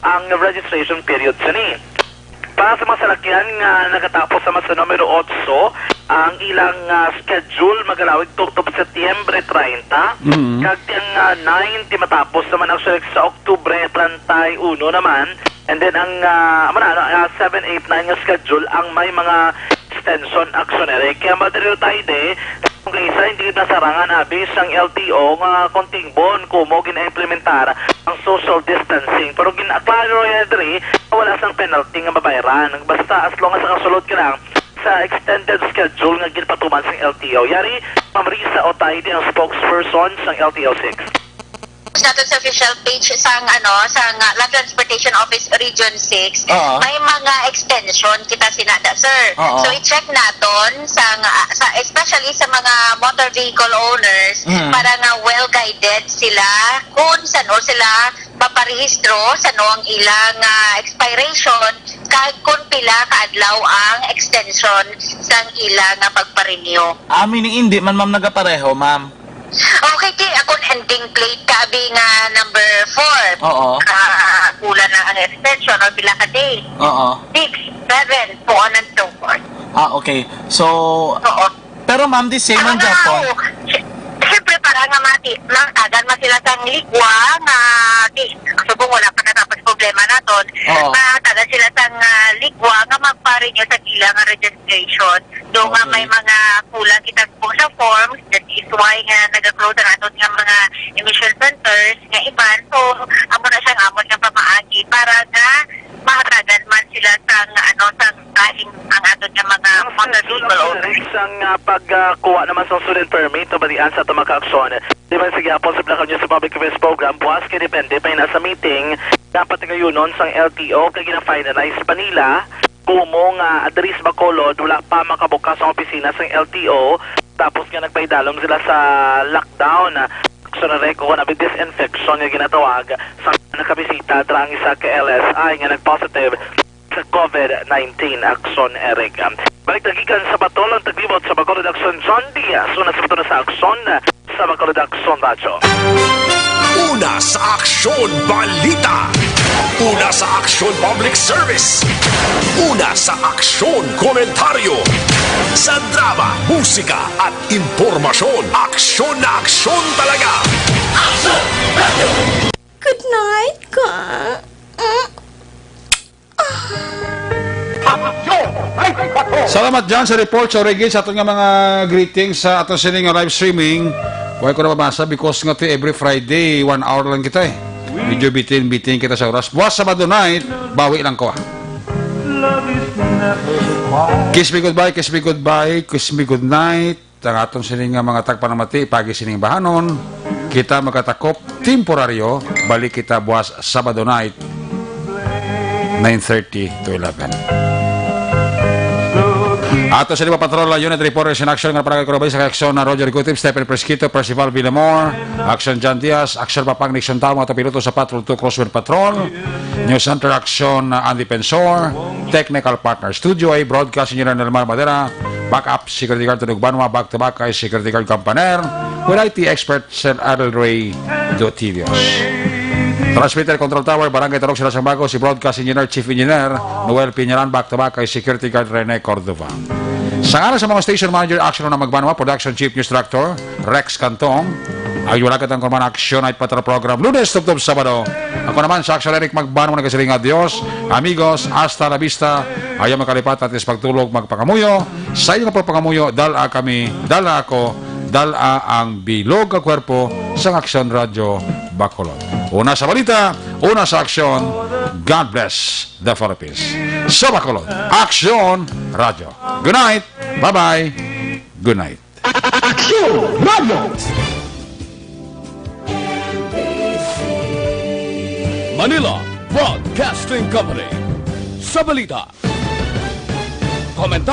ang registration period sa ni. Para sa mga salakyan nga nakatapos sa numero 8 ang ilang schedule magalawig tubtob Setyembre 30 kag ang 9 ti matapos naman actually sa Oktubre 31 naman, and then ang 7, 8, 9 nga schedule ang may mga extension actionary. Kaya madalilo tayo kung isa hindi nasarangan abis ang LTO nga konting bon kumo gina-implementar ang social distancing. Pero gina-klaro yan diri wala sang penalty nga mabayaran. Basta as long as nakasulod ka lang sa extended schedule nga ginpatuman sang LTO. Yari, Ma'am Risa Otayde ang spokesperson sang LTO 6. Natin sa official page sang sang Land Transportation Office Region 6 may mga extension kita sinada sir. So i-check naton sa especially sa mga motor vehicle owners para nga well guided sila kung saan sila paparehistro sa ang ilang expiration kag kung pila kaadlaw ang extension sang ilang pagparenew. Meaning hindi man ma'am nagapareho ma'am. Okay, akong ending plate kabi nga number 4. Oo. pula na ang extension or pila ka day. Oo. 6, 7, so on and so forth. Okay. So, Oo. pero ma'am, the same on Japan. Siyempre, para nga matagan man sila sa ligwa nga subong wala pa natapos problema naton. Matagan sila sa ligwa nga magparin nyo sa gila nga registration. Doon nga may mga kulang kitang po sa forms. That is why nga nag-close na naton nga mga emission centers nga iban. So, amo na siyang amon nga pamaagi para nga mahatagan man sila sa sa kahing ang aton nga mga motorcycle owners. Isang pagkuha naman sa student permit o balian sa tumakakson. Di ba sige po sa plakal nyo sa public affairs program, buwas kay depende pa nasa meeting, dapat ngayon sang LTO kay gina-finalize pa nila kumong Adris Bacolod wala pa makabukas ang opisina sang LTO tapos nga nagpaidalom sila sa lockdown. So na reko na disinfection nga ginatawag sa nakabisita drang isa ka LSI nga nag-positive sa COVID-19 Akson Eric. Balik tagikan sa Batol ang taglibot sa Bacolod Akson John Diaz. Una sa Batol sa Akson sa Bacolod Akson Radyo. Una sa Aksyon Balita. Una sa Aksyon Public Service. Una sa Aksyon Komentaryo. Sa drama, musika at impormasyon. Aksyon na aksyon talaga. Aksyon Radio! Good night, ka. Salamat dyan sa report sa Reggae sa ating mga greetings sa ating sining live streaming. Huwag ko na mabasa because nga every Friday 1 hour lang kita eh. Medyo bitin kita sa oras. Buwas Sabado night, bawi lang ko. Kiss me goodbye, kiss me goodbye, kiss me good night. Ang atong sining mga tagpanamati, pagi sining bahanon. Kita magkatakop temporaryo, balik kita buwas Sabado night 9:30 to 11. Ato sa lima patrol unit reporters in action nga para kay Corobay sa action na Roger Gutib, Stephen Presquito, Percival Villamor, Action John Diaz, Action Papang Nixon Tamo at piloto sa Patrol 2 Crosswind Patrol, News Center Action Andy Pensor, Technical Partner Studio A, Broadcast Engineer Nelmar Madera, Backup Security Guard Tunog Banwa, Back to Back ay Security Guard Campaner, with IT Expert Sir Adel Ray Dotivios. Transmitter Control Tower, Barangay Tarok sila sa bago, si Broadcast Engineer, Chief Engineer, Noel Piñaran, Back to Back ay Security Guard Rene Cordova. Sa ngalan sa mga Station Manager, Action na Magbanwa, Production Chief News Director, Rex Cantong, ay wala katang kurman Action Night Patrol Program, Lunes, Tugtog, Sabado. Ako naman sa Action Eric Magbanwa, nagkasiling adios, amigos, hasta la vista, ayaw makalipat at is pagtulog, magpakamuyo, sa inyo na pagpakamuyo, dala kami, dala ako, dala ang bilog ka kwerpo sa Action Radio Bacolod. Una sa balita, una sa aksyon, God bless the Philippines. Sa Bacolod, Action Radio. Good night, bye-bye, good night. Action Radio! Manila Broadcasting Company. Sa balita, komentar.